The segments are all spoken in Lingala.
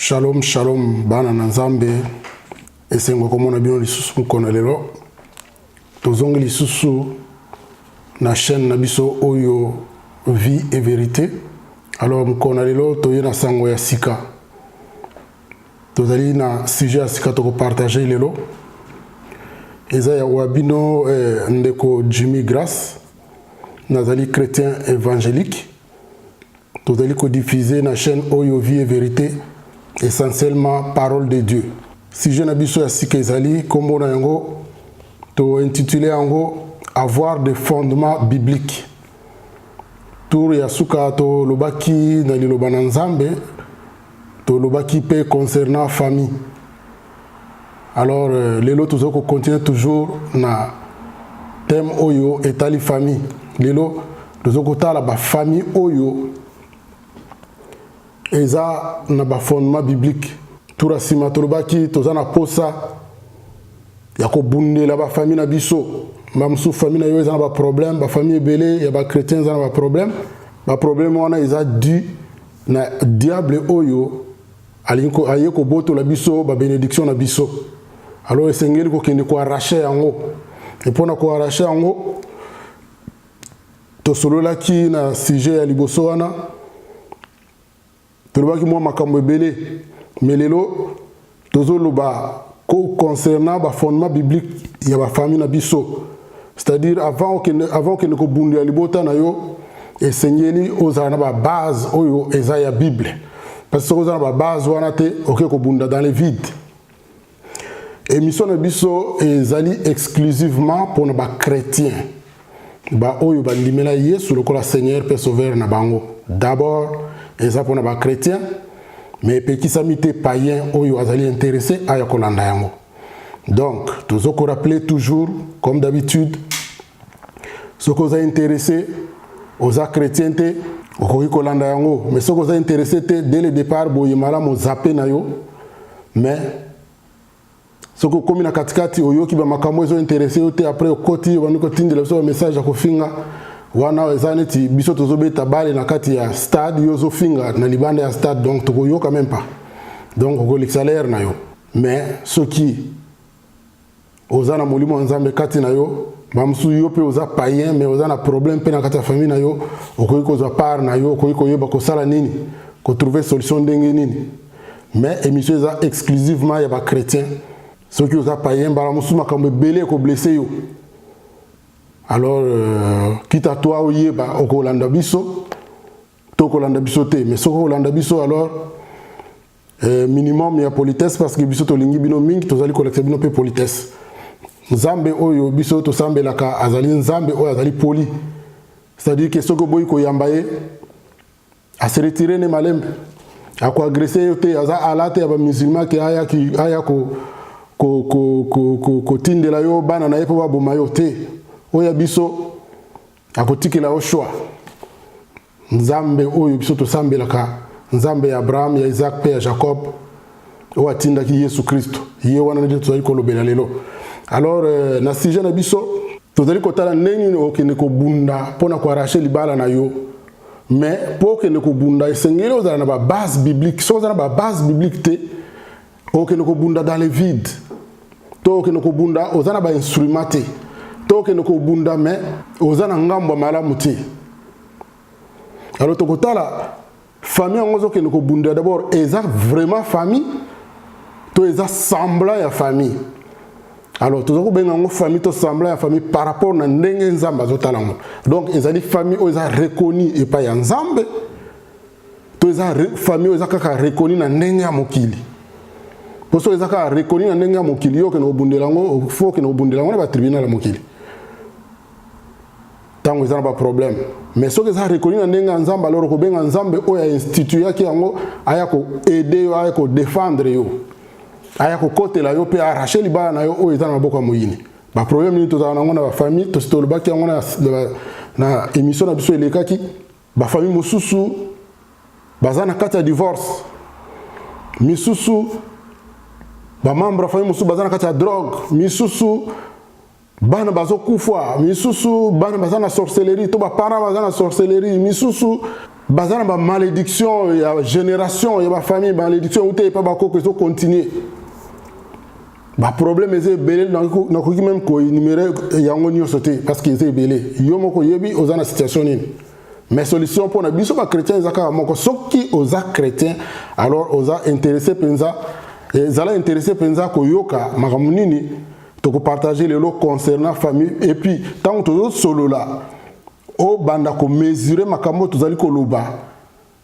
Shalom, shalom, bana nanzambe. Esengo komona bino lisusu mukona lelo. Tozongi lisusu na chaîne na biso oyo Vie et Vérité. Alors mukona lelo toye na sango ya sika. Tozali na sujet ya sika toko partager lelo. Eza ya wabino ndeko Jimmy Grace. Nazali chrétien évangélique. Tozali ko diffuser na chaîne oyo Vie et Vérité. Essentiellement parole de Dieu. Si je n'habite sur la Sikazali, comme on a intitulé avoir des fondements bibliques. Tour Yasuka to lobaki na lilobananzambe to lobaki pe concernant famille. Alors les lots tous continuer toujours na thème oyo etali famille. Les lots tous la ba famille oyo eza na ba fondement biblique. Toura sima tolobaki tozana posa ya ko bundela ba famille na biso. Mamsu famille na yo eza na ba problème, ba famille belé ya ba chrétien eza na ba problème. Ba problème wana eza dû na diable oyo alinko ayeko boto la biso ba bénédiction na biso. Alors esengeli ko kende ko arracher yango. Et pona ko arracher yango to solola ki na sujet ya liboso wana tolobaki moi makambo ebele mais lelo tozoloba concernant ba fondement biblique ya ba famille na biso, c'est-à-dire avant que ne ko bundia libota na yo esengeli ozana ba base oyo eza ya Bible, parce que ozana ba base wana te oke ko bunda dans les vides. Émission na biso ezali exclusivement pour na ba chrétien ba oyo ba limela Yesu lokola Seigneur pe sauveur na bango. D'abord eza pour na chrétien, mais petit samité païen oyo azali intéressé à yakolanda yango. Donc tozoko rappeler toujours comme d'habitude ce que vous avez intéressé aux chrétienté okoki kolanda yango, mais ce que vous avez intéressé dès le départ boyemala mo zappé na yo, mais ce que comme na katikati oyo ki ba makambo ezo intéressé yo te après okoti waniko tindela so message ya kofinga wana ezaneti biso tozobeta bale na kati ya stade yozo finga na libanda ya stade, donc tokoyo quand même pas, donc ko l'exalaire na yo. Mais ce qui ozana molimo nzambe kati na yo mamsu yo pe oza païen mais ozana problème pe na kati ya famille na yo okoyi ko za part na yo okoyi ko yeba ko sala nini ko trouver solution ndenge nini. Mais émission eza exclusivement ya ba chrétien, ceux qui oza païen bala musu makambo belé ko blesser yo. Alors, quitte à toi, au Kolanda Biso, to Kolanda Biso te, mais ce Kolanda Biso, alors, minimum, il y a politesse, parce que Biso to lingi bino mingi, to zali collecte bino pe politesse. Nzambe oyo Biso to sambe laka, azali nzambe oyo azali poli. C'est-à-dire que ce que boy ko yambaye, a se retirer ne malembe, a ko agresser yo te, aza alate ya ba musulman ki aya ko tindela yo bana na yepo ba boma yo te. Oya biso akotikela o choix nzambe oyo biso to sambelaka nzambe ya Abraham ya Isaac pe ya Jacob o atinda ki Yesu Kristo ye wana ndio tozali kolobela lelo. Alors na sujet na biso tozali kotala neni okende ko bunda pona ko arracher libala na yo, mais po okende ko bunda esengeli ozala na ba base biblique, so ozala na ba base biblique te okende ko bunda dans les vides, to okende ko bunda ozala na ba instrument te toke ne ko bunda mais ozana ngambo malamu te. Alors tokotala famille ngozo ke ne ko bunda d'abord eza vraiment famille to eza semblant ya famille. Alors tozoko benga ngo famille to semblant ya famille par rapport na ndenge nzamba zotala ngo. Donc ezali famille o eza reconnu et pas ya nzambe to eza famille o eza kaka reconnu na ndenge ya mokili. Poso eza kaka reconnu na ndenge ya mokili yo ke no bundela ngo faut ke no bundela ngo na ba tribunal ya mokili. Tango ezana ba problème, mais ce que ça reconnu na ndenge nzamba alors ko benga nzambe o ya institut yaki yango aya ko aider yo aya ko défendre yo aya ko kotela yo pe arracher libala na yo o ezana maboko ya moyini. Ba problème ni tozana nango na ba famille to stolobaki yango na émission na biso elekaki ba famille mosusu bazana kati ya divorce, misusu ba membre famille mosusu bazana kati ya drogue, misusu bana bazo kufa, misusu bana bazana sorcellerie, to ba parents bazana sorcellerie, misusu bazana ba malédiction ya génération ya ba famille malédiction ou te pas ba ko que continuer ba problème est belé na ko même ko numéro yango nyo sauter parce que c'est belé yo moko yebi ozana situation nini mais solution pour na biso ba chrétien zaka moko soki oza chrétien alors oza intéressé penza zala intéressé penza ko yoka makambo nini to ko partager les lots concernant famille et puis tant que solo là o banda ko mesurer makambo tozali ko loba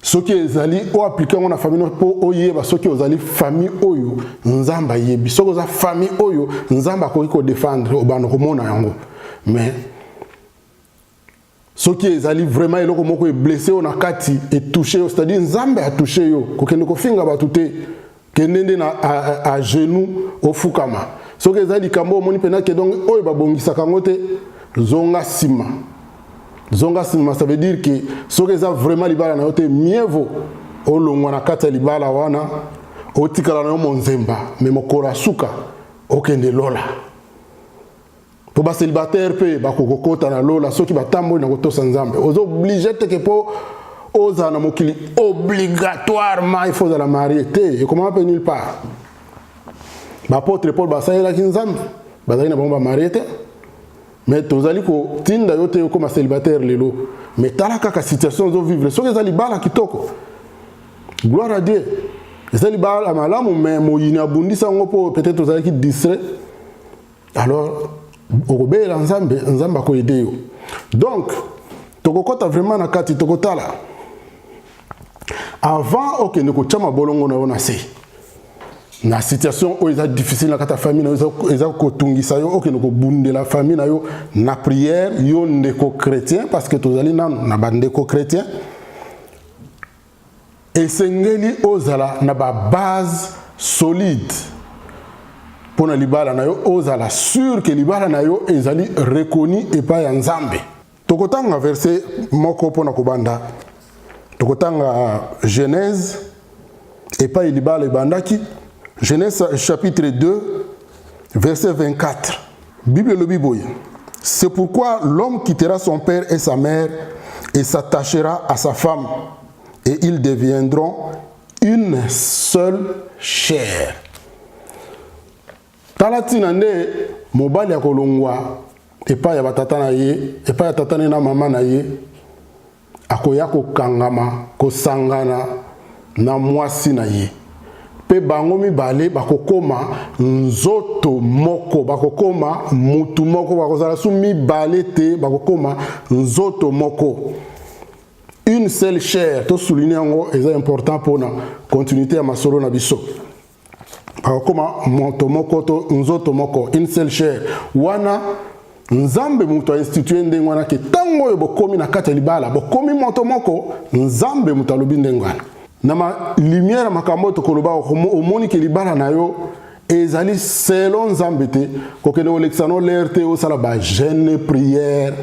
soki ezali o appliquer ngona famille po oyeba soki ozali famille oyo nzamba yebi soki oza famille oyo nzamba ko défendre o banda ko mona yango mais soki ezali vraiment eloko moko e blessé on a kati et touché c'est-à-dire nzamba a touché yo ko kende ko finga batute kendende na à genoux au fukama soki ezali kambo moni pena ke donc oyo babongisa kangote zonga sima. Zonga sima, ça veut dire que ce que ça vraiment libala na yote mieux vaut au longwana kata libala wana au tikala na monzemba mais mokora suka okende lola pour ba célibataire pe ba kokota na lola soki batambo na kotosa nzambe ozo obligé te que po oza na mokili obligatoirement il faut la marier te et comment peut nulle part ba apôtre Paul ba saela kinzambe ba na bomba marier te. Mais tozali ko tinda yote yo comme célibataire lelo mais tala kaka situation zo vivre so ezali bala kitoko gloire à Dieu ezali bala malamu mais moyina bundisa ngopo peut-être tozali ki distrait alors okobela nzamba ko aider yo donc tokokota vraiment na kati tokotala avant okende ko chama bolongo na ona se na situation où est difficile na kata famille na eza ko tungisa yo okende ko bundela famille na yo na prière yo ndeko chrétien parce que tozali na bandeko chrétien et sengeli ozala na ba base solide pour na libala na yo ozala sûr que libala na yo ezali reconnu et pas ya nzambe tokotanga verset moko pona kobanda tokotanga Genèse et pas libala bandaki Genèse chapitre 2, verset 24. Bible le Bible. C'est pourquoi l'homme quittera son père et sa mère et s'attachera à sa femme et ils deviendront une seule chair. Talatina nde mobali ya kolongwa epa ya batata na ye epa ya tata na mama na ye akoya kokangama kosangana na mwasi na ye. Pe bango mibale bakokoma nzoto moko bakokoma mutu moko bakozala su mibale te bakokoma nzoto moko une seule chair to souligner yango est important pour la continuité à masolo na biso bakokoma moto moko to nzoto moko une seule chair wana nzambe mutu a institué ndengo wana ke tango yo bokomi na kati libala bokomi moto moko nzambe mutu alobi ndengo wana na ma lumière makambo to koloba omoni ke libala na yo ezali selon nzambe te kokende olexano lerte osala ba jeûne prière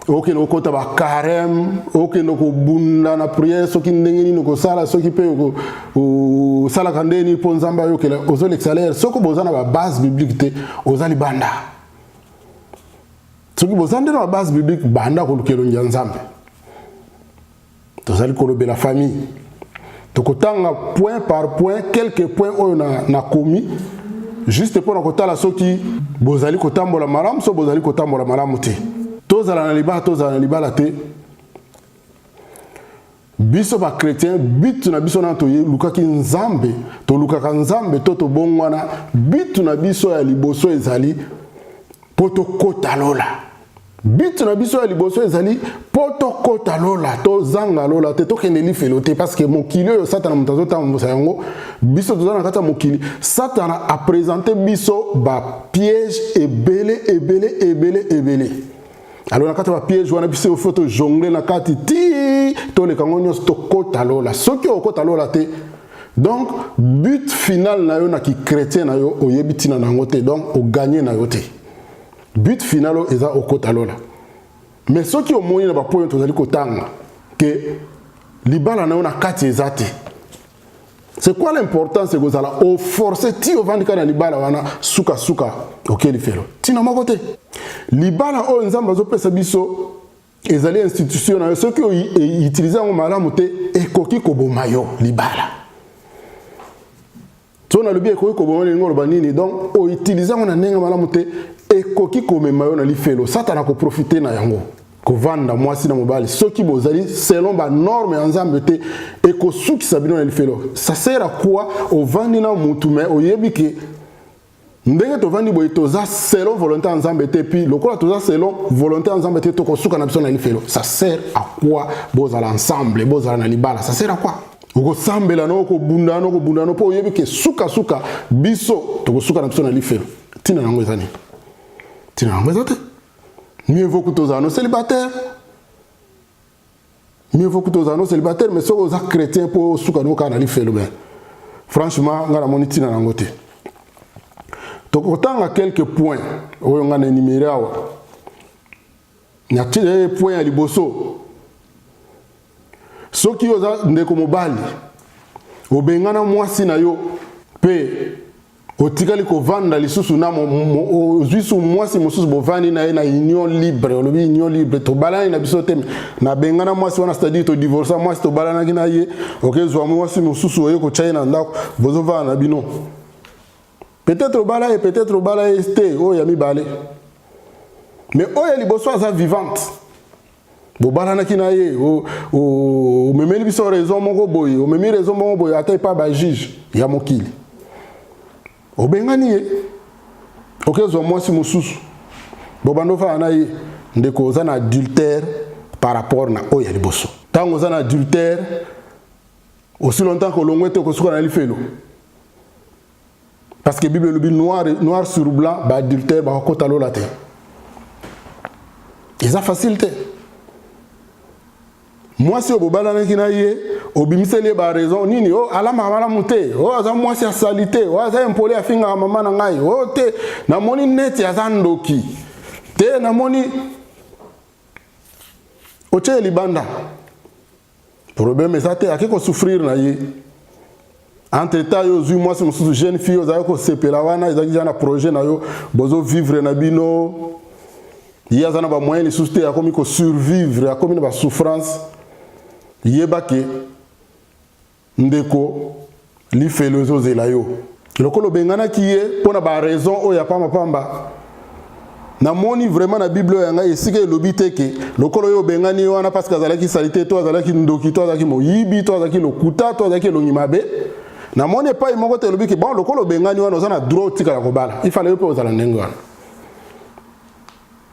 okende okota ba carême okende kobunda na prière soki ndenge nini kosala soki pe osala kandeni po nzamba yo kele ozolexaler soko bozana ba base biblique te ozali banda soki bozande na ba base biblique banda kolukelo nzambe tozali kolobe la famille tokotanga point par point quelques points oyo na komi juste pour nakotala soki bozali kotambola malamu so bozali kotambola malamu te tozala na libala te biso ba chrétien bitu na biso na toye lukaki nzambe to lukaka nzambe to bongwana bitu na biso ya liboso ezali poto kota lola bitu na biso ya liboso ezali poto kota lola to zanga lola te to kendeli felote parce que mokili yo satana mutazo tambosa yango biso tozana kata mokili satana a présenté biso ba piège ebele alors nakati ba piège wana biso photo jongler na kati ti to le kango nyos to kota lola soki okota lola te donc but final na yo na ki chrétien na yo oyebitina na ngote donc o gagner na yo te but final eza okota lola mais soki omoni na ba point tozali kotanga que libala na yo na kati ezate c'est quoi l'importance que vous allez au forcer ti ovandika na libala wana suka okeli felo tina moko te libala o nzamba zo pesa biso ezali institution na ceux qui utilisent en malamu te ekoki koboma yo libala. So na lobi ekoki koboma lingo loba nini donc o utiliser on na nenga malamu te ekoki komema yo na lifelo satana ko profiter na yango ko vanda mwasi na mobali soki bozali selon ba norme ya nzambe te eko suki sabino na lifelo. Ça sert à quoi au vandi na mutu me oyebi ke ndenge to vandi boy toza selon volonté nzambe te puis lokola toza selon volonté nzambe te to ko suka na biso na lifelo. Ça sert à quoi bozala ensemble bozala na libala? Ça sert à quoi? Oko sambela no ko bundano po yebi ke suka biso to ko suka na biso na lifelo. Tina nango ezani. Tina nango ezate. Mieux vaut que toza no célibataire. Mieux vaut que toza no célibataire mais so oza chrétien po suka no ka na lifelo ben. Franchement ngala moni tina nango te. Donc autant à quelques points oyo ngana énuméré awa. Nya tire point à liboso. Soki oza ndeko mobali obengana mwasi na yo pe otikali ko vanda lisusu na ozwisu mwasi mususu bovani na ye na union libre olobi union libre to balani na biso te na bengana mwasi wana c'est-à-dire to divorcer mwasi to balana kina ye okezwa mwasi mususu oye ko China ndako bozova na bino peut-être obala et peut-être obala este o ya mibale mais oya liboso aza vivante bobalana kina ye o memeli biso raison moko boye o memeli raison moko boye ata pa ba juge ya mokili obengani ye okezwa mwasi mususu bobando fa na ye ndeko za na adultère par rapport na oya liboso tango za na adultère aussi longtemps que longwete ko suka na lifelo parce que Bible le dit noir sur blanc ba adultère ba ko talo la te eza facilité. Moi si obobala na kina ye obimiseli ba raison nini o ala mama monte o aza moi si salité o aza impoli afinga mama na ngai o te na moni net ya zandoki te na moni o che libanda problème ezate akiko souffrir na ye entre temps yo zui moi si mususu jeune fille oza ko sepela wana ezaki jana projet na yo bozo vivre na bino yaza na ba moyen li souste akomi ko survivre akomi na ba souffrance yebake ndeko li felozo zelayo lokolo bengana kiye pona ba raison o ya pamba na moni vraiment na bible yanga esike lobite ke lokolo yo bengani wana parce que azalaki salité to azalaki ndoki to azalaki moyibi to azalaki lokuta to azalaki longimabe na moni pa imoko te lobiki bon lokolo bengani wana ozana droit tika la kobala il fallait pe ozala ndengo wana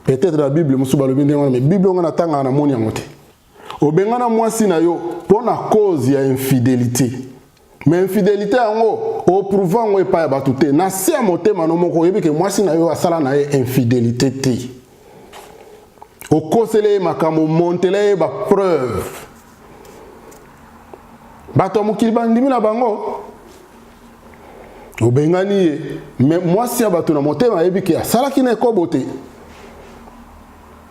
peut-être la bible musuba lobi ndengo mais bible ngana tanga na moni yango te obengana mwasi na yo pona cause ya infidélité mais infidélité yango o prouvant ngo epa ya batute na si a motema no moko yebi ke mwasi na yo asala na ye infidélité te o kosele makambo montele ba preuve bato mokili bandimi na bango obengani ye mais mwasi ya bato na motema yebi ke asala ki na ekobo te.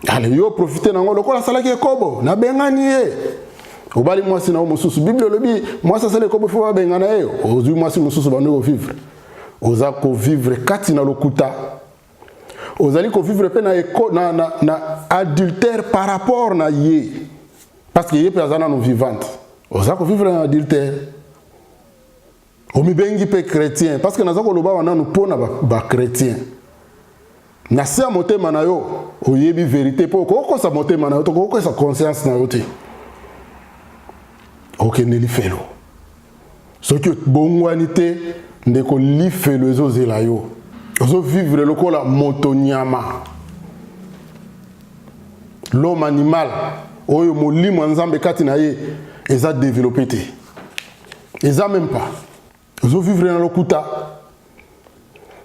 Allez, yo profiter nango lokola salaki ekobo na bengani ye obali mwasi na mususu bible lobi mwasi sala ekobo fo bengana ye ozui mwasi mususu bando vivre oza ko vivre kati na lokuta ozali ko vivre pe na adultère par rapport na ye parce que ye pe azana no vivante oza ko vivre na adultère omi bengi pe chrétien parce que naza ko loba wana no pona ba chrétien na sia motema na yo oyebi vérité po ko sa motema na yo to ko sa conscience na yo te OK ne li felo ce que bongwani te ndeko li felo ezo zela yo ozo vivre lokola motonyama l'homme animal oyo molimo nzambe kati na ye eza développé te eza même pas ozo vivre na lokuta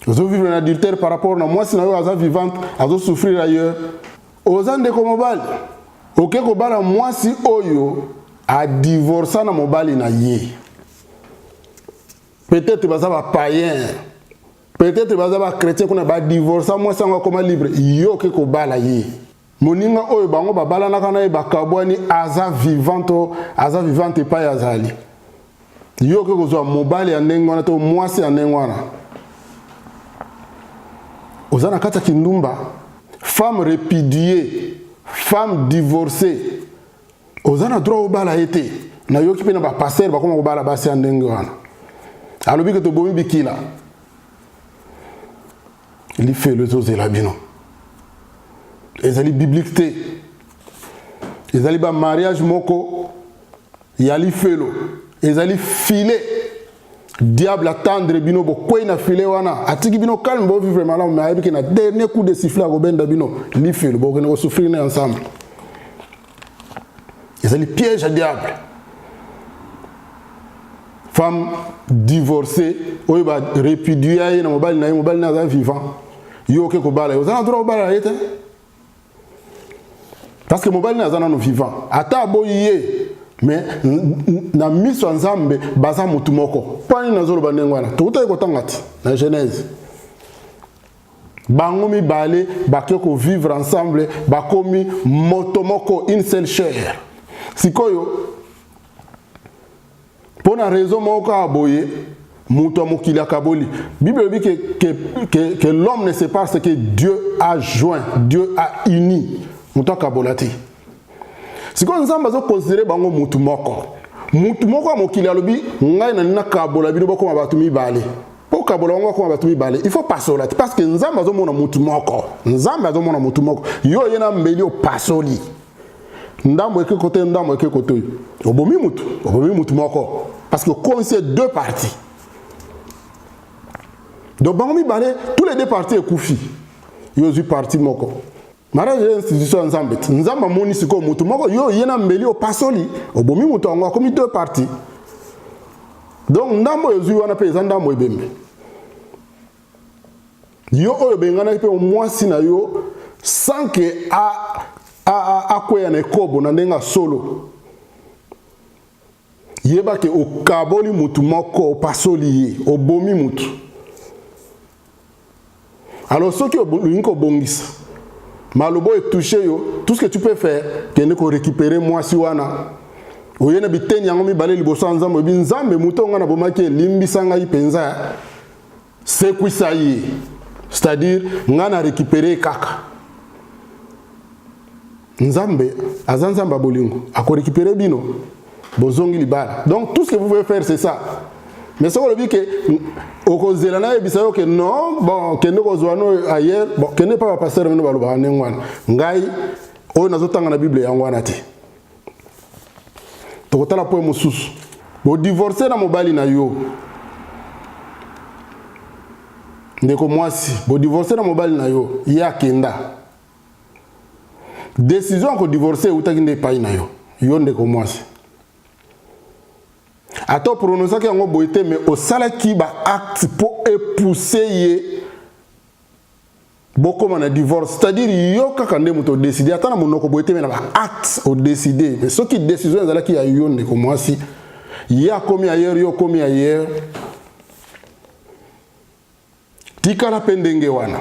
ozo vivre en adultère par rapport na moi si na yo aza vivante azo souffrir ailleurs oza ndeko mobali oke ko bala moi si oyo a divorcé na mobali na ye peut-être baza ba païen peut-être baza ba chrétien kuna ba divorcer moi si ngo koma libre yo ke ko bala ye moninga oyo bango ba bala na kana e ba kabwani aza vivante pa ya zali yo ke ko zo mobali ya ndengwana to moi si ya ndengwana ozana kata kindumba femme répudiée femme divorcée ozana droit obala été na yoki pe na ba passer ba koma obala basi andenge wana alobi que to bomi bikila il fait le zose la bino ezali biblique te ezali ba mariage moko yali felo ezali filé diable attendre bino bo koy na filé wana atiki bino calme bo vivre malamu mais ayebi que na dernier coup de sifflet ko benda bino li felo bo ko souffrir ensemble. C'est le piège à diable. Femme divorcée, ou va répudier, mobile na vivant. Yo ke ko bala, yo za droit bala été. Parce que mobile na za no vivant. Ata boyé, mais na miso nzambe baza mutu moko. Pani na zolo banengwana. Tukuta ko tangati na Genèse. Bango mi balé, bake ko vivre ensemble, bakomi motomoko une seule chair. Sikoyo pour une raison moko aboye muto mokili akaboli Bible dit que l'homme ne sait pas ce que Dieu a joint, Dieu a uni muto akabolati. Sikoyo nzamba zo considérer bango mutu moko mokili alobi ngai na nina kabola bino bako mabatu mibale po kabola ngo ko mabatu mibale il faut passer parce que nzamba zo mona mutu moko yo yena mbeli o pasoli ndambo eke côté ndambo eke côté obomi mutu moko parce que comme c'est deux parties donc bangomi balé tous les deux parties ekufi yo zu partie moko mariage institution nzamba moni siko mutu moko yo yena mbeli o pasoli obomi mutu ngo comme deux parties donc ndambo yo zu wana pe ndambo ebembe yo oyo bengana pe au moins sina yo sans que akwea na ekobo na ndenga solo yeba ke okaboli mutu moko pasoli ye obomi mutu alors ce qui olinko bongisa malobo est touché yo tout ce que tu peux faire que ne ko récupérer moi si wana oyena biteni yango mi baleli boso nzambe bi nzambe mutu ngana bomaki limbisa ngai penza c'est quoi ça y c'est-à-dire ngana récupérer kaka Nzambe, azanzamba bolingo, ako récupérer bino, bozongi libala. Donc tout ce que vous pouvez faire c'est ça. Mais ça veut dire que au zelana ebisayo que non, bon, que nous kozwano ailleurs, bon, que n'est pas passer mino baloba nengwana. Ngai o nazotanga na Bible yangwana ti. Tokotala po mususu. Bo divorcer na mobali na yo. Ndeko mwasi, bo divorcer na mobali na yo, ya kenda. Décision ko divorcer ou takinde pa ina yo yonde ko mwasi ato prononcer que ngo boité mais au sala ki ba acte pour épouser ye boko mana divorce c'est-à-dire yo kaka nde muto décider atana monoko boité mais na ba acte au décider mais ce qui décision ezala ki ya yonde ko mwasi ya komi ailleurs yo komi ailleurs tikala pendenge wana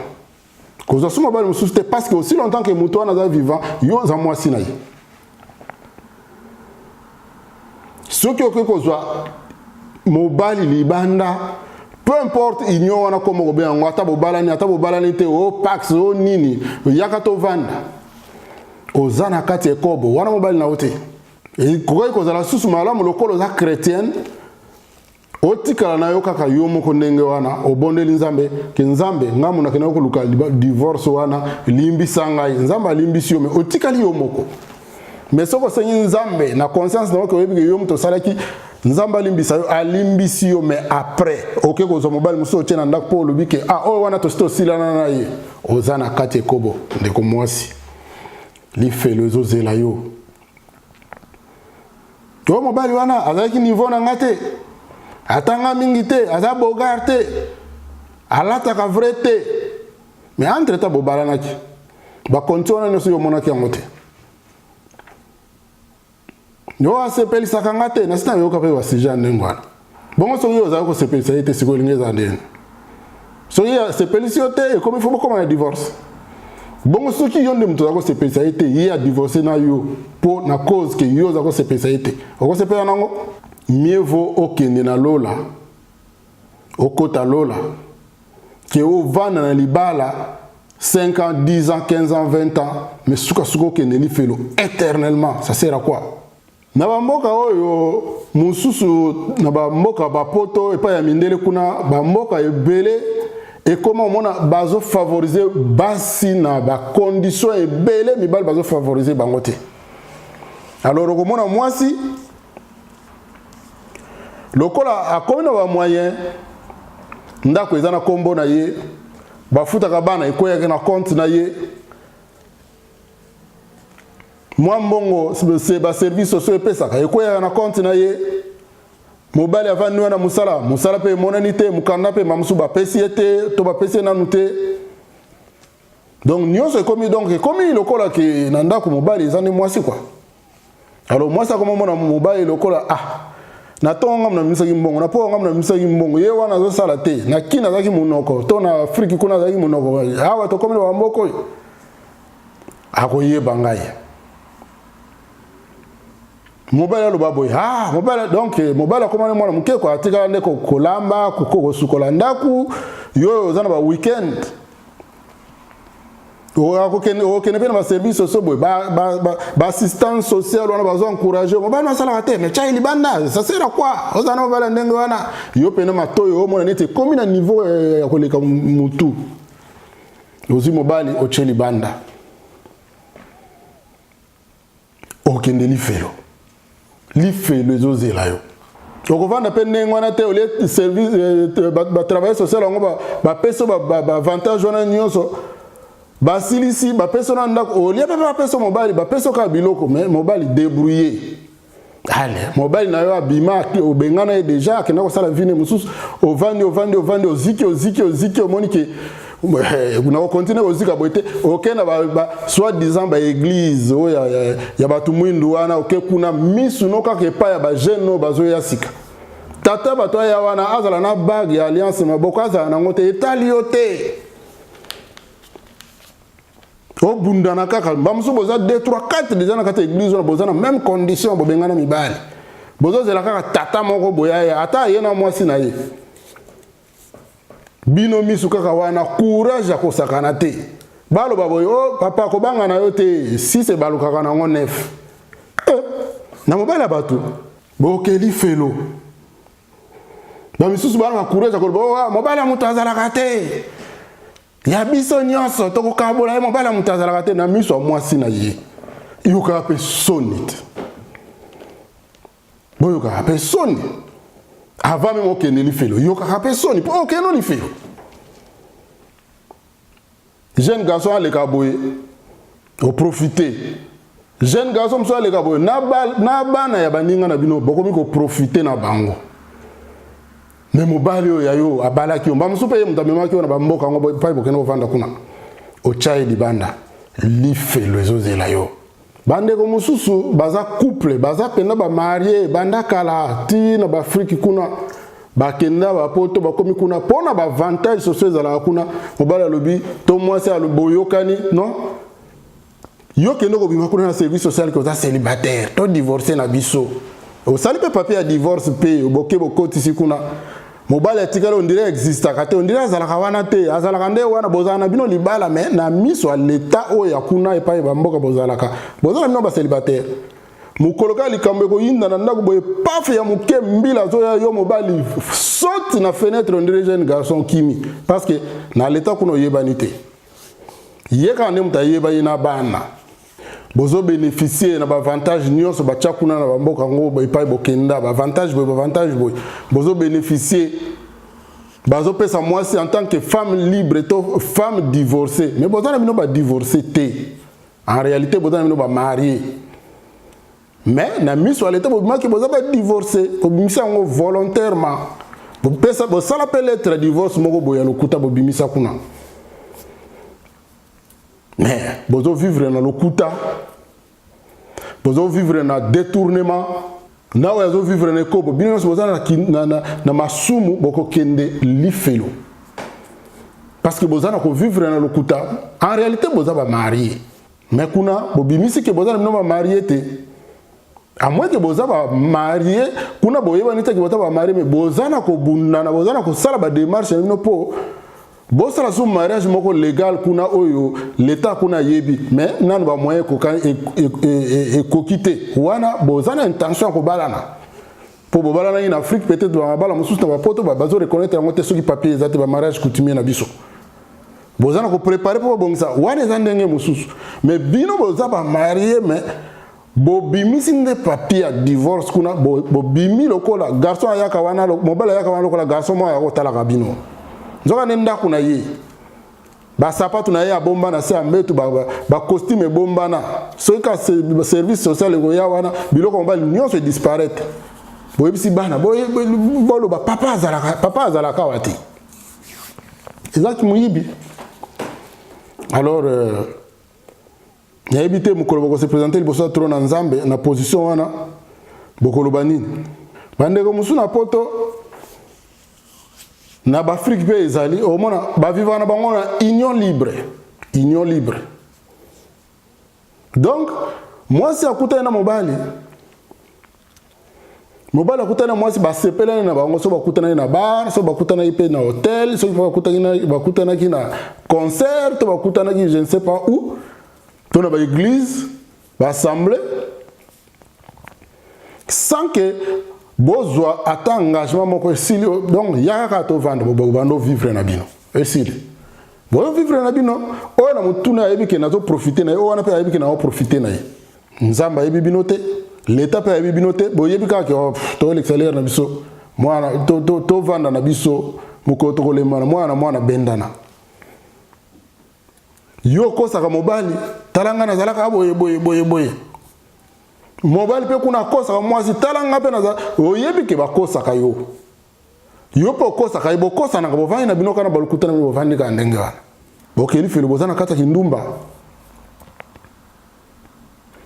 parce que aussi longtemps que Moutoua n'a vivant, yo za moi sinaï. Ce qui est que soit mobile libanda, peu importe il y a comme au bien, atabo balani te o pax o nini, yakato vanda. Ozana kati kobo, wana mobile na ote. Et quoi que za la sous malam lokolo za chrétienne. Otikala na yo kaka yo moko ndenge wana obondeli nzambe ke nzambe ngamu na kenako luka divorce wana limbisa ngai nzamba limbisi yo me otikali yo moko mais soko senyi nzambe na conscience na ko yebi yo mto salaki nzamba limbisa yo alimbisi yo mais après oke ko zo mobile muso tena ndako po lobike o wana to sto silana na ye ozana kati kobo ndeko mwasi li felozo zela yo to mobile wana azaki niveau na ngate atanga mingite aza bogarte alata ka vrete mais entre ta bobala naki ba kontiona no so yomona ki ngote yo asepeli sakangate na sita yo ka pe wasija ndengwana bongo so yo za ko sepeli sa ite siko lingeza ndeni so yo sepeli si yote e comme il faut comment divorce bongo so ki yonde mtu za ko sepeli sa ite ya divorcer na yo pour na cause que yo za ko sepeli sa ite ko sepeli nango mieux vaut okende na lola okota lola ke o vana na libala 5 ans, 10 ans, 15 ans, 20 ans, mais suka suko kendeli felo éternellement, ça sert à quoi? Na ba mboka oyo mususu na ba mboka ba poto et pas ya mindele kuna ba mboka ebele et comment on a bazo favoriser basi na ba condition ebele mibali bazo favoriser bangote. Alors comment on a moi si lokola a combien de moyens ndako ezana kombo na ye bafutaka bana ekoyaka na compte na ye mwa mbongo ba service sociaux epesaka ekoyaka na compte na ye mobali avandi wana musala pe monani te mukanda pe mamusu bapesi ye te to bapesi nanu te donc nyonso ekomi donc ekomi lokola ke na ndako mobali ezani mwasi quoi. Alors mwasi akomi mona mobali lokola na tonga mna misaki mbongo na po ngamna misaki mbongo ye wana zo sala te na kina zaki munoko to na Afrique kuna zaki munoko awa to komela wa mboko akoye bangaye mobile lo baboy mobile donc mobile komana mwana muke ko atika ndeko kolamba ko sukola ndaku yo zana ba weekend o kene pena ba service sociaux boy ba assistance sociale on a besoin encourager mobile na sala te mais chai libanda ça sert à quoi ozana mobile ndenge wana yo pena matoyo o mona nete comme na niveau ya koleka mutu ozi mobile o cheli banda o kende li felo ezozela yo okovanda pe ndenge wana te olie service ba travail social ngo ba peso ba avantage wana nyonso basilisi ba peso na ndako olie pe ba peso mobile ba peso ka biloko mais mobile débrouiller allez mobile na yo abima obengana e déjà ke na ko sala vine mususu ovandi oziki omonike kuna continue ozika boite okena ba soit disant ba église o ya batu mwindu wana okekuna misu noka ke pa ya ba jeune no bazo ya sika tata bato ya wana azala na bague ya alliance maboko azala na ngote etaliote o bundana kaka bamusu boza 2 3 4 déjà na kata église na boza na même condition bobengana mibali bozo zela kaka tata moko boya ya ata yena mwasi na ye bino misu kaka wana courage ko sakana te balo baboy o papa ko banga na yo te si se balo kaka na ngo 9 na mobala batu bokeli felo ba misusu bana courage ko bo mobala mutu azalaka te ya biso nyonso to ko kabola ye mobala mutu azalaka te na miso mwasi na ye yuka pe sonite boyoka pe sonite avant même aucun li felo yoka ka personne pour aucun non li felo jeune garçon les kaboy au profiter jeune garçon so les kaboy na bana ya baninga na bino bokomi ko profiter na bango mais mobali yo ya yo abala ki mba musupe ye mutamema ki na bamboka ngo pa bokeno vanda kuna o chai libanda li felo ezozela yo bande ko mususu baza couple baza penda ba marié banda kala ti na ba Afrique kuna ba kenda ba poto ba komi kuna pona ba avantage sociaux za la kuna mobala lobi to mwasi aloboyokani non yo kendo ko bima kuna na service social ko za célibataire to divorcer na biso o sali pe papier à divorce pe boke bokoti si kuna mobala tikalo on dirait existe kate on dirait azala kawana te azala kande wana bozana bino libala mais na miso l'état o ya kuna e pa e bamboka bozalaka bozana bino ba célibataire mukoloka likambe ko yinda na ndako boye paf ya muke mbila zo ya yo mobali saute na fenêtre on dirait jeune garçon kimi parce que na l'état kuno yebanité yeka ne muta yeba ina bana bozo bénéficier na ba avantage nyonso ba tchakuna na bamboka ngo ba ipai bokenda ba avantage boy bozo bénéficier bazo pesa mwasi en tant que femme libre to femme divorcée mais bozo na bino ba divorcée te en réalité bozo na bino ba marié mais na miso à l'état bozo bozo ba divorcé ko bimisa ngo volontairement bo pesa bo sala pe lettre divorce moko boya lokuta bo bimisa kuna. Mais bozo vivre na lokuta bozo vivre na détournement na bozo vivre na kobo bino bozo na masumu boko kende lifelo parce que bozo na ko vivre na lokuta en réalité bozo ba marié mais kuna bobimisi ke bozo na bino ba marié te à moins que bozo ba marié kuna boyeba nita ke bozo ba marié mais bozo na ko bunda na bozo na ko sala ba démarche no po bosala so mariage moko légal kuna oyo l'état kuna yebi mais nanu ba moyen ko kan e kokite wana bozana intention ko balana pour bobalana en Afrique peut-être ba bala mususu na ba poto ba bazo reconnaître yango te soki papier ezate ba mariage coutumier na biso bozana ko préparer pour bongisa wana ezandenge mususu mais bino boza ba marié mais bobimisi nde papier ya divorce kuna bobimi lokola garçon ayaka wana mobala ayaka wana lokola garçon mo ya kotala kabino nzoka nenda kuna ye ba sapatu na ye abomba na se ambetu ba costume bomba na soka service social ko ya wana biloko mbali nyonso e disparaître boyebisi bana bolo ba papa azalaka wati exact muyibi alors nayebi te mokolo bako se présenter liboso ya trône na Nzambe na position wana bokoloba nini bandeko mosusu na poto na Afrique pe ezali omona ba vivre na bango na union libre donc moi si akutana na mobali akutana moi si ba sepelana na bango so bakutana na bar so bakutana ipe na hôtel so bakutana ki na concert to bakutana ki je ne sais pas où to na ba église ba assemblée sans que bozwa ata engagement moko esili donc yaka to vendre bando vivre na bino esili bo vivre na bino o na mutuna yebi ke na to profiter na o wana pe yebi ke na o profiter na ye nzamba yebi bino te l'état pe yebi bino te bo yebi ka ke to l'excellence na biso mwana to vanda na biso moko to kolema mwana bendana yo ko saka mobali talanga na zalaka boye mobali pe kuna kosa mwasi talanga pe na oyebi ke bakosa ka yo po kosa ka bo kosa na bo vani na binoka na balukuta na bo vani ka ndenge wana bokeli felo bozana kata kindumba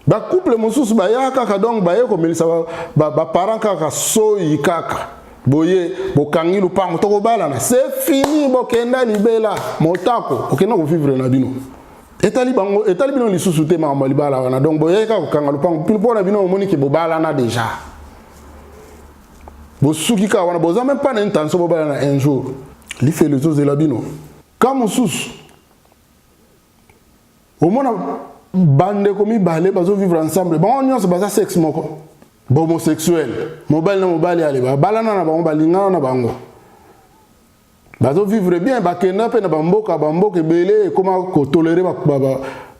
ba couple mosusu ba yaka ka donc ba yeko melisa ba parents kaka soyi kaka boye bokangi lupango to ko bala na c'est fini bokenda libela motako okenda ko vivre na bino etali bino lisusu te mama libala wana donc boyeka kokanga lupango pilo na bino omoni ke bobala na déjà bosuki ka wana boza même pas na intention bobala na un jour li fait les choses de la bino comme sous au mona bande komi balé bazo vivre ensemble bon nyonso baza sexe moko homosexuel mobali ale balana na bango balingana na bango bazo vivre bien bakenda pe na bamboka belé comment ko tolérer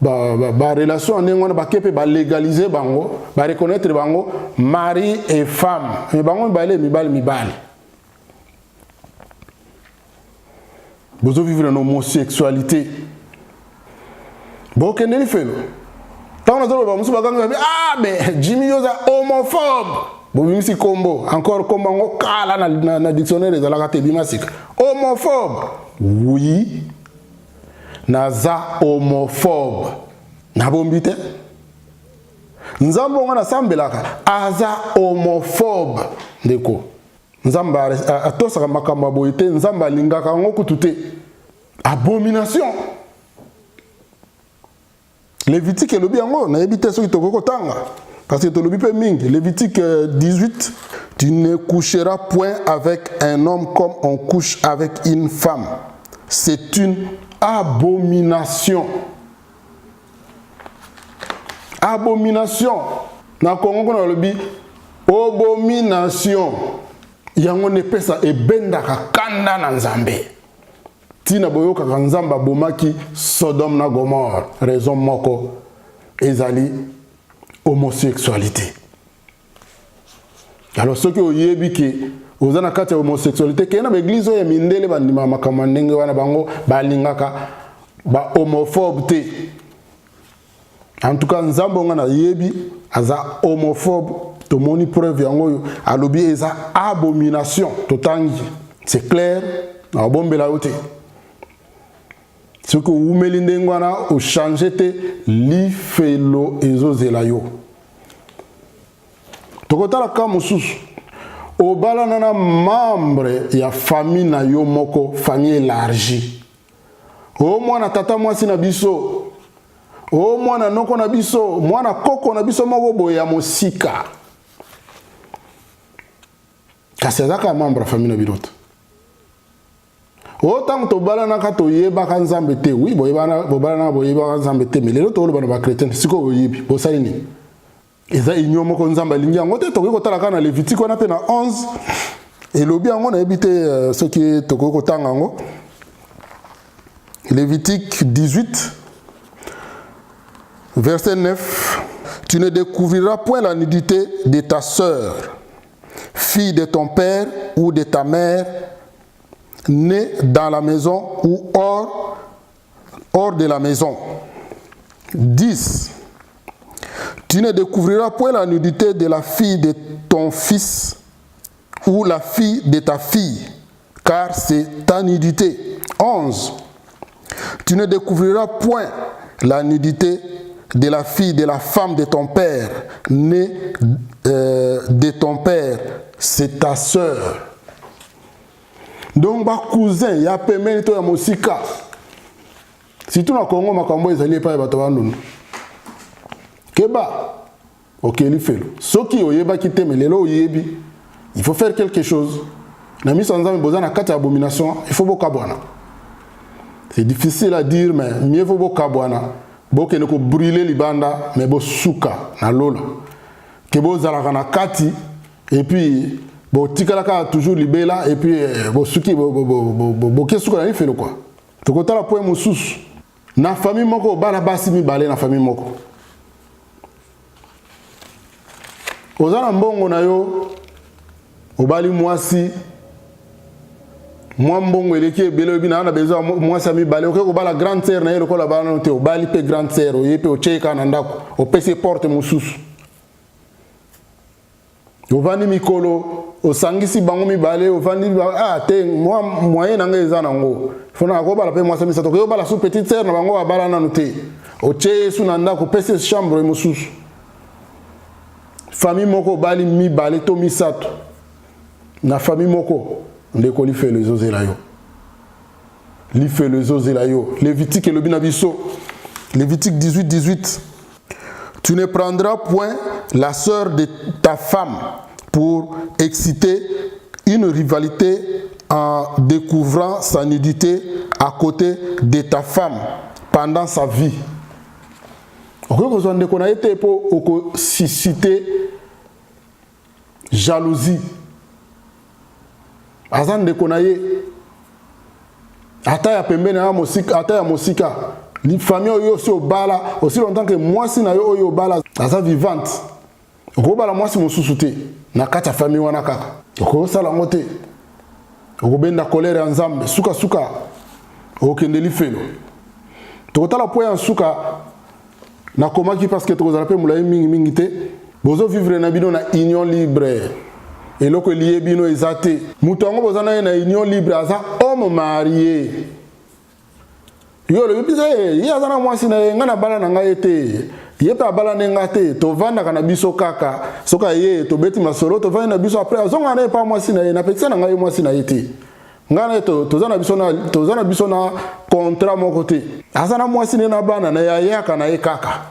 ba relation ndenge na bakepe ba légaliser bango ba reconnaître bango mari et femme mais bango mibali bozo vivre en homosexualité bokende li felo tant na zolo ba musu baganga mais Jimmy Yoza homophobe bobimisi kombo encore kombo ngo kala na dictionnaire de la bimasika homophobe oui naza homophobe na bombite nzambo ngana sambelaka aza homophobe ndeko nzamba atosaka makambo boyite nzamba lingaka ngo kutute abomination Lévitique et le biango na ebite so kitoko tanga parce que tolobi pe mingi Lévitique 18 tu ne coucheras point avec un homme comme on couche avec une femme c'est une abomination na kongo na lobi abomination yango ne pesa ebenda kanda na nzambe tina boyoka nzamba bomaki Sodome na Gomorre raison moko ezali homosexualité alors ce que oyebi ke ozana kati homosexualité ke na église ya mindele bandima makama ndenge wana bango balingaka ba homophobe te en tout cas nzambo ngana yebi aza homophobe to moni preuve yango alobi eza abomination totangi c'est clair na bombela ote ce que vous melindengwana au changer te li felo ezozela yo tokotala ka mususu obala na membre ya famille na yo moko famille élargie o mwana tata mwasi na biso o mwana noko na biso mwana koko na biso moko boye ya mosika kasi azaka membre ya famille na biloto Autant to balana ka to yeba kan zambete oui boyebana bobalana boyeba kan zambete mais les autres bana ba chrétien siko oyebi bo salini eza union moko nzamba lingi yango te to ko tala kana Lévitique on a pe na 11 et lobi yango na ebité ce qui to ko tanga yango Lévitique 18 verset 9 tu ne découvriras point la nudité de ta sœur fille de ton père ou de ta mère né dans la maison ou hors de la maison. 10. Tu ne découvriras point la nudité de la fille de ton fils ou la fille de ta fille, car c'est ta nudité. 11. Tu ne découvriras point la nudité de la fille de la femme de ton père, née de ton père, c'est ta sœur. Donc, ma cousin, il y a pas même toi mosika. Si tu n'as Congo, ma Congo, ils allaient pas y battre. Keba, ok, il fait. Ce qui oyeba qui t'aime, les lois oyebi, il faut faire quelque chose. N'a mis sans âme besoin de 4 abominations, il faut beaucoup boire. C'est difficile à dire, mais mieux vaut beaucoup boire. Beaucoup ne peut brûler les bandes, mais beaucoup souka na lola. Que beaucoup zalaka na kati et puis bon tikalaka toujours libela et puis bon suki bon qu'est-ce qu'on a fait le quoi to kota la point mususu na famille moko bala basi mi balé na famille moko ozana mbongo na yo obali mwasi mwa mbongo eleki ebele bi na besoin mwasi mi balé okeko bala grande sœur na ye lokola bala no te obali pe grande sœur oyepe ocheka na ndako opese porte mususu ovani mikolo osangisi bango mibale ovani te moi moyen nanga eza nango fona ko bala pe mwasa misato ko bala sous petite sœur na bango abala nanu te oche su na ndako pese chambre mususu famille moko bali mibale to misato na famille moko ndeko li fait les ozela yo li fait les ozela yo Lévitique le binabiso Lévitique 18 tu ne prendras point la sœur de ta femme pour exciter une rivalité en découvrant sa nudité à côté de ta femme pendant sa vie. On a été pour susciter jalousie. Azan de konaye ata ya pembeni na musika ata ya musika ni famille yo so bala aussi longtemps que moi si na yo yo bala asa vivante ko bala moi si mususu te na kata famille wana kaka ko sala ngote ko benda colère ya nzambe suka o kendeli felo to tala po ya suka na komaki parce que to za pe mulai mingi te bozo vivre na bino na union libre et loko lié bino ezate mutongo bozana na union libre asa homme marié yo le bisa ye azana mwasi na ngana bala na ngai te ye pa bala nenga te to vanda kana biso kaka soka ye to beti masolo to vanda biso après azonga na pa mwasi na petisa na ngai mwasi na yete ngana to zana biso na contrat mon côté azana mwasi na bana na ya kana ye kaka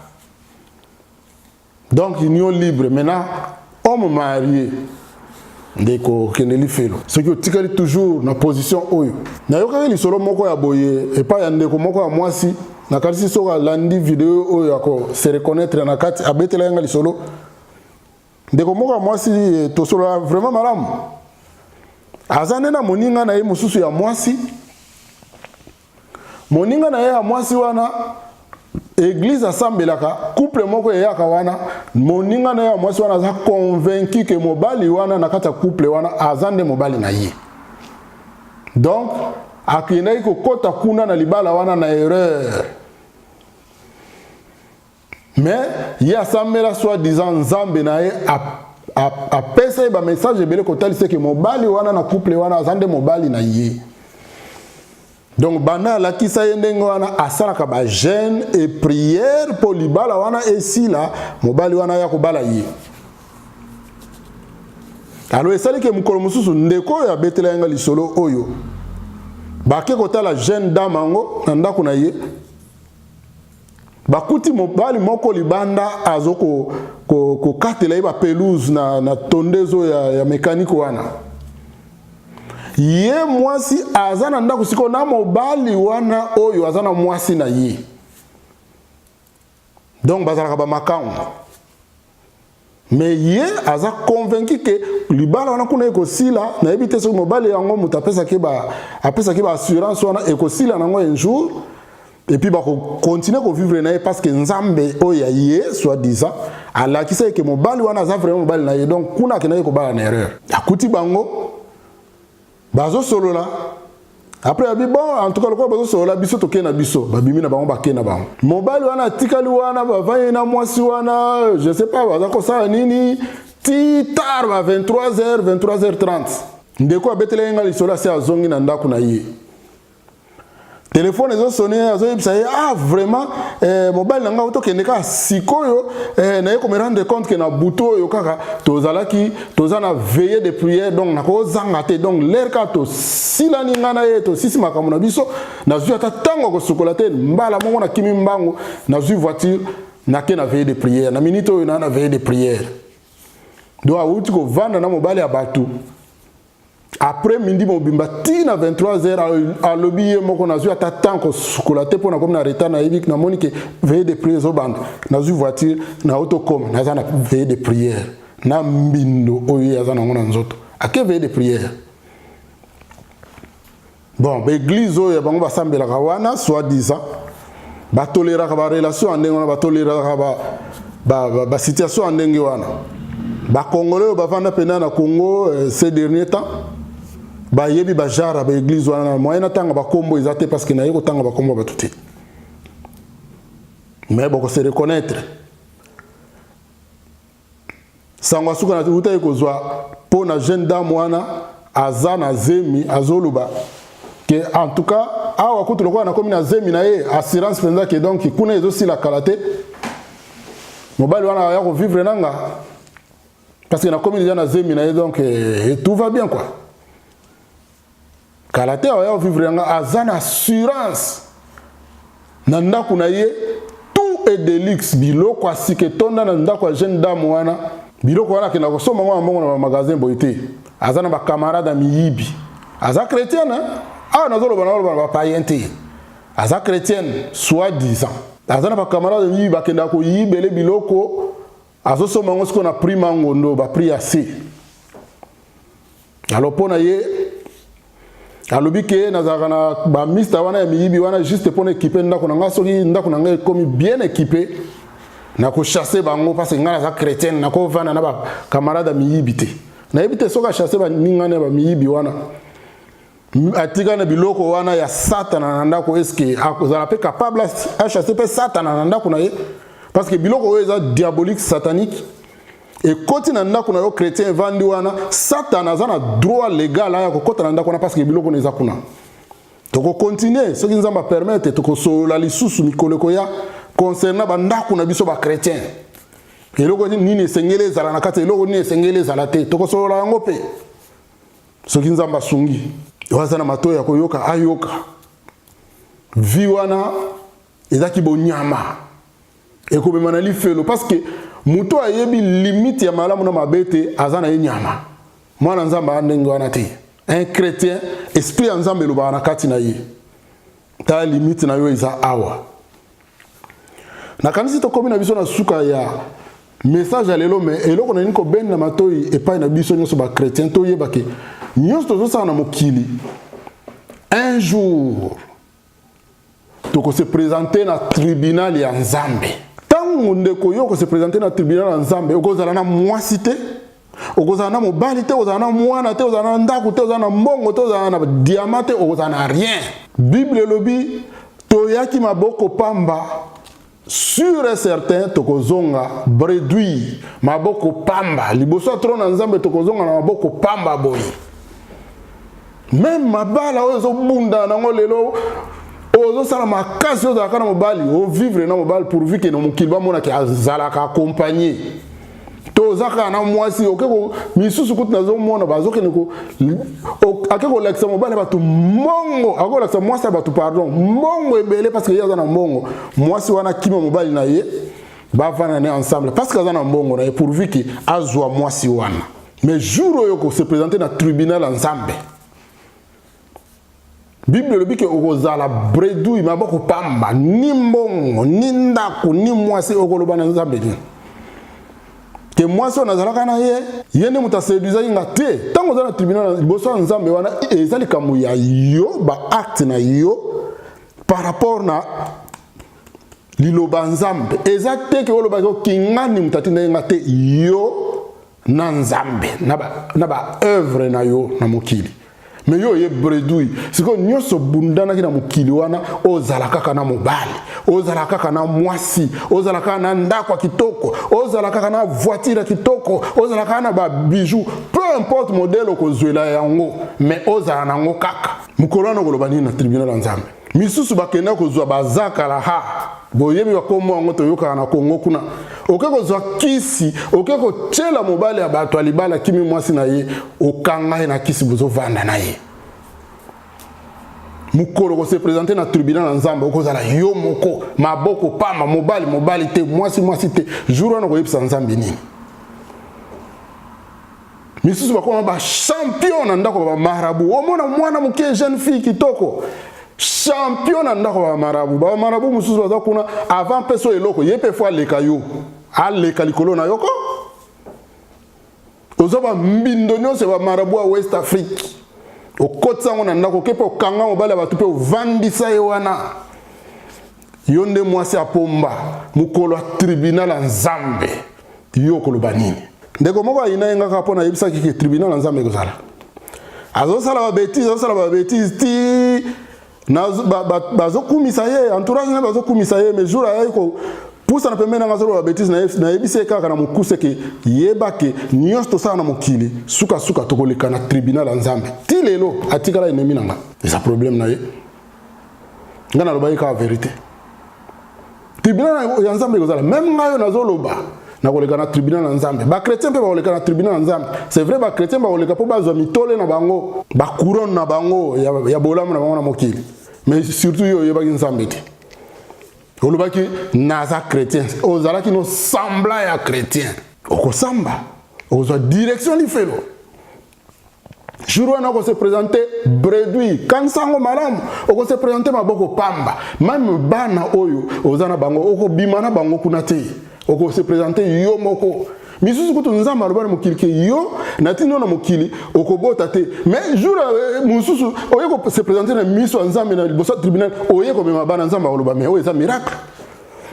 donc union libre maintenant homme marié ndeko keneli felo ce qui otikali toujours na position oyo na yoka li solo moko ya boye et pas ya ndeko moko ya mwasi na kasi soka landi vidéo oyo ako se reconnaître na kati abetela yanga li solo ndeko moko ya mwasi to solo vraiment malamu azane na moninga na ye mususu ya mwasi moninga na ye ya mwasi wana église asambelaka couple moko yaka wana moninga na ya mwasi wana za convaincu que mobali wana na kata couple wana azande mobali na ye donc akina iko kota kuna na libala wana na erreur mais il asambela soit disant nzambe na ye a pesa ba message bele kotali c'est que mobali wana na couple wana azande mobali na ye. Donc bana la kisa yendengo wana asalaka ba jeûne et prière pour libala wana esi la mobali wana ya kobala ye. Alors esali ke mukolo mususu ndeko ya betela yanga lisolo oyo. Bake kotala jeune dame ngo na ndako na ye. Bakuti mobali moko libanda azoko ko katela ba pelouse na tondezo ya mécanique wana. ye mwasi azana ndako siko na mobali wana oyo azana mwasi na ye. Donc bazalaka ba makango. Mais ye aza convaincu que libala wana kuna ekosila na ebite so mobali yango muta pesa ke ba assurance wana ekosila nango un jour et puis ba continuer ko vivre na ye parce que nzambe oya ye soit disant ala ki sait que mobali wana aza vraiment mobali na ye donc kuna ke na ye ko bala na erreur. Akuti bango bazo solo là. Après abi bon en tout cas le quoi bazo solo biso to kena biso babimi na bango ba kena bango mobali wana tikali wana ba vanye na mwasi wana je sais pas baza ko sa nini ti tard ba 23h 23h30 ndeko abetele ngali solo se azongi na ndako na ye téléphone ezo sonné azo yebisa ye ah vraiment mobile nanga otokende ka sikoyo na ye ko me rendre compte que na buto yo kaka tozalaki tozana veiller de prière donc nako zanga te donc l'air ka to silani ngana ye to sisi makambo na biso na zui ata tango ko sokola te mbala mongo na kimi mbango na zui voiture na ke na veiller de prière na minute oyo na veiller de prière do a uti ko vanda na mobile ya batu. Après midi mobimba tina 23h à lobby moko na zui attend ko sukolate pona comme na retard na yebik na monique veille de prière au band na zui voiture na autocom na za na veille de prière na mbindo oyo ya za na ngona nzoto ake veille de prière. Bon ba église oyo bango basambela kawana soit disant ba tolera ka ba relation andenge wana ba tolera ka ba situation andenge wana ba congolais ba vanda pena na Congo ces derniers temps ba yebi ba jara ba église wana moyena tanga ba kombo ezate parce que na yeko tanga ba kombo ba tuti mais boko se reconnaître sangwa suka na tuta yeko zwa po na jeune dame wana azana zemi azoluba que en tout cas awa kutu lokwa na komi na zemi na ye assurance penza que donc kuna ezo si la kalate mobali wana ya ko vivre nanga parce que na komi na zemi na ye donc tout va bien quoi. Kalate wa vivre nga azana assurance na ndako na ye tout est de luxe biloko asike tonda na ndako ya jeune dame wana biloko wana kena ko soma ngwa mbongo na magasin boité azana ba camarade miyibi aza chrétien ah nazolo bana ba païenté aza chrétienne soit disant azana ba camarade miyibi bakenda ko yibele biloko azo soma ngo siko na prima ngondo ba pri assez alors pona ye alobi ke nazaka na ba mista wana ya miyibi wana juste pour équiper ndako na ngaso ki ndako na ngai comme bien équipé na ko chasser bango parce que ngana za chrétienne na ko vana na ba camarade miyibi te na ebite soka chasser ba ningane ba miyibi wana atika na biloko wana ya satana na ndako eske akozala pe capable à chasser pe satana na ndako na ye parce que biloko eza diabolique satanique. Et quand on a un chrétien vendu Satan a un droit légal à côté de parce que biloko neza kuna. Donc continuer, ce qui nous va permettre de so la lisusu mikolekoya concernant bandako na biso ba chrétien. Et loko nini sengele zala na kate loko nini sengele zala te to so la ngope. Ce qui nous va sungi. Waza na mato ya koyoka ayoka. Viwana ezaki bonyama. Et ko be manali felo parce que muto ayebi limite ya malamu na mabete azana yenyama mwana nzamba ndenge wana te un chrétien esprit ya nzambe loba na kati na ye ta limite na yo iza awa na kanisi to komi na biso na suka ya message ya lelo mais eloko na niko ben na matoi epai na biso nyoso ba chrétien to yeba ke nyoso to sa na mokili un jour to ko se présenter na tribunal ya nzambe. Ndeko yo se présenter na tribunal en Nzambe okozala na mwasi te okozala na mobali te okozala na mwana te okozala na ndako te okozala na mbongo te okozala na diamant te okozala na rien. Bible lobi toyaki maboko pamba sûr et certain tokozonga bredui maboko pamba liboso trona Nzambe tokozonga na maboko pamba boyi même mabala ozo bunda na ngolelo ozo sala makasi ozo akana mobali o vivre na mobali pourvu que no mukilba mona ki azala ka accompagner to zaka na mwasi okeko misusu kutu zo mona bazoke neko akeko laksa mobali batu mongo akeko laksa mwasi batu pardon mongo ebele parce que yaza na mongo mwasi wana kima mobali na ye ba vana ne ensemble parce que aza na mongo na pourvu que azwa mwasi wana mais jour oyo ko se présenter na tribunal ensemble Bible le bike okozala bredouille maboko pamba ni mbongo ni ndako ni mwasi okoloba na nzambe ni ke mwasi onazalaka na ye yende muta seduisa inga te tango za na tribunal liboso nzambe wana ezali kamu ya yo ba acte na yo par rapport na liloba nzambe eza te ke oloba ko kingani mutati na inga te yo na nzambe na ba œuvre na yo na mokili. Mais yo ye bredouille siko nyonso bundana kina mokili wana ozala kaka na mobali ozala kaka na mwasi ozala kaka na ndako kitoko ozala kaka na voiture kitoko ozala kaka na ba bijoux peu importe modèle okozwela yango mais ozala nango kaka mukolo wana koloba nini na tribunal ya nzambe misusu bakenda kozwa bazaka la ha boyebi bakomo yango toyoka na Kongo kuna oke kozwa kisi oke kochela mobali ya bato alibala kimi mwasi na ye okanga na kisi bozo vanda na ye mukolo ko se présenter na tribunal na nzambe okozala yo moko maboko pama mobali te mwasi te jour wana koyebisa nzambe nini misusu bakoma ba champion na ndako ba marabu omona mwana muke jeune fille kitoko champion na ndako ba marabu mususu baza kuna avant peso eloko yepe fois leka yo aleka likolo na yoko ozoba mbindo nyonso ba marabu a West Afrique okotsango na ndako kepo kanga mobala batu pe ovandisa ye wana yonde mwasi apomba mukolo tribunal ya nzambe yo koloba nini ndeko moko ayina yenga kapo na yebisa ki tribunal ya nzambe kozala azosala ba bêtise ti bazokumisa ye entourage na bazokumisa ye mais jour ayi ko pusa na pembeni nga zolo ba bêtise na yebise kaka na mukuse ke yebake nyonso tosala na mokili suka tokoleka na tribunal ya nzambe ti lelo atikala ennemi nanga eza problème na ye nga na loba ye ka vérité tribunal ya nzambe kozala même ngayo nazoloba na koleka na tribunal ya nzambe ba chrétien pe ba koleka na tribunal ya nzambe c'est vrai ba chrétien ba koleka po bazwa mitole na bango ba couronne na bango ya bolamu na bango na mokili mais surtout yo yebaki nzambe te olobaki naza chrétien ozalaki no sembla ya chrétien okosamba ozwa direction lifelo jour wana oko se présenter bredouille kansango malamu oko se présenter maboko pamba même bana oyo ozana bango oko bimana bango kuna te oko se présenter yo moko misusu kutu nzamba alobana mokili ke yo natino na mokili okobota te mais jour mususu oyeko se présenter na miso nzambe na liboso tribunal oyeko mema bana nzamba oloba mais oyo eza miracle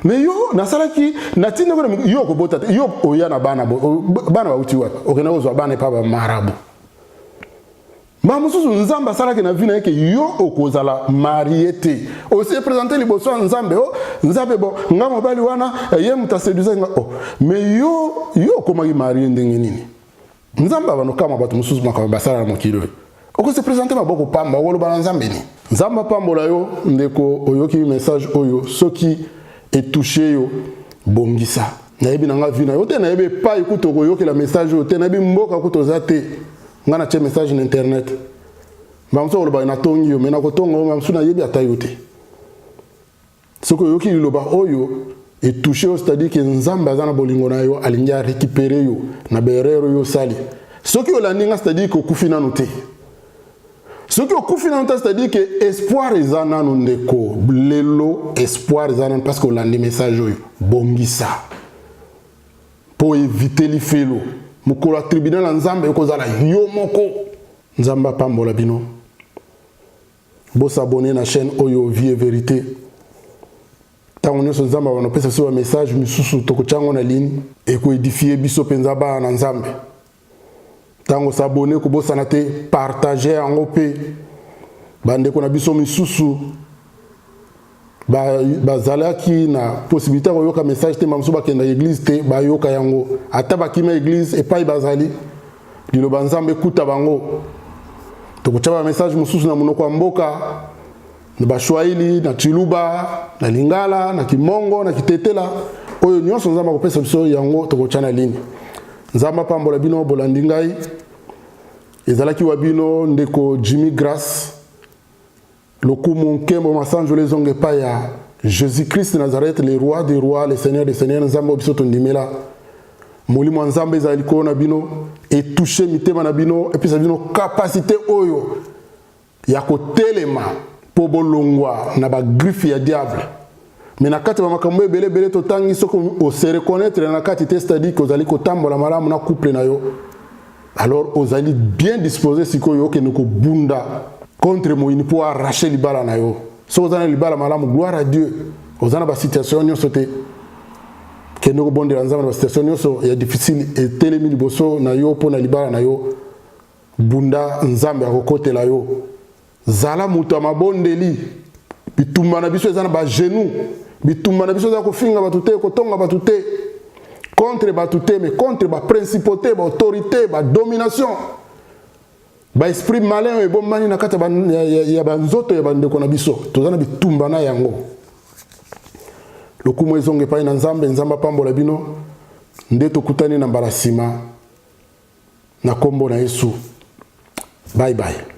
mais yo nasalaki natino yo okobota te yo oya na bana bauti wapi okena kozwa bana pa ba marabu mamususu nzamba salaki na vina yake yo okozala marié te aussi présenter liboso nzambe nzambe bo nga mobali wana ye muta séduisa nga mais yo komaki marié ndenge nini nzamba bano kama bato mususu makaba basala na mokilo oko se présenter maboko pamba okoloba nzambe ni nzamba pambola yo ndeko oyoki message oyo soki etouché yo bongisa nayebi nanga vina yo te nayebi pa ekuto koyoki la message yo te nayebi mboka kutoza te ngana che message na internet bamso oloba na tongi yo mena ko tonga bamso na yebi atayo te soko yoki liloba oyo et touché au c'est-à-dire que nzamba zana bolingo na yo alinga récupérer yo na berero yo sali soki olandinga c'est-à-dire que okufina noté soki okufina noté c'est-à-dire que espoir ezana no ndeko lelo espoir ezana parce que olandi message oyo bongisa pour éviter l'ifelo mukolo tribunal ya nzambe ekozala yo moko nzamba pambola bino bo s'abonner na chaîne oyo vie et vérité tango nyonso nzamba banopesa so message misusu tokochango na ligne eko édifier biso penza ba na nzambe tango s'abonner ko bosana te partager yango pe bandeko na biso misusu bazalaki na possibilité ko yoka message te mamso bakenda église te ba yoka yango ata bakima église et pas bazali dilo banzambe kuta bango to kochaba message mususu na munoko mboka na bashwaili na chiluba na lingala na kimongo na kitetela oyo nyonso nzamba kopesa biso yango to kochana ligne nzamba pambola bino bolandi ngai ezalaki wabino ndeko Jimmy Grace lokumu nkembo masanjo lezonge pa ya Jésus-Christ Nazareth, le roi des rois, le seigneur des seigneurs, nzambe bisoto ndimela molimo nzambe ezali ko na bino et toucher mitema na bino et puis ça bino capacité oyo ya kotelema po bolongwa na ba griffe ya diable. Mais na kati ba makambo ebele totangi soko o se reconnaître na kati te, c'est-à-dire que ozali kotambola malamu na couple na yo. Alors ozali bien disposé sikoyo ke noko bunda contre moini pour arracher libala na yo. So ozana libala malamu, gloire à Dieu. Ozana ba situation nyonso te ke noko bondela nzambe ba situation nyonso ya difficile et telemi liboso na yo po na libala na yo. Bunda nzambe akokotela yo. Zala mutu ya mabondeli bitumba na biso ezana ba genou, bitumba na biso ezana kofinga batu te, kotonga batu te, contre batu te, mais contre ba principauté, ba autorité, ba domination, ba esprit malin e bomani na kata ya ba nzoto ya bandeko na biso tozana bitumba na yango. Lokumu ezonge pa na nzambe, nzamba pambola bino nde tokutani na mbarasima na kombo na Yesu. Bye bye.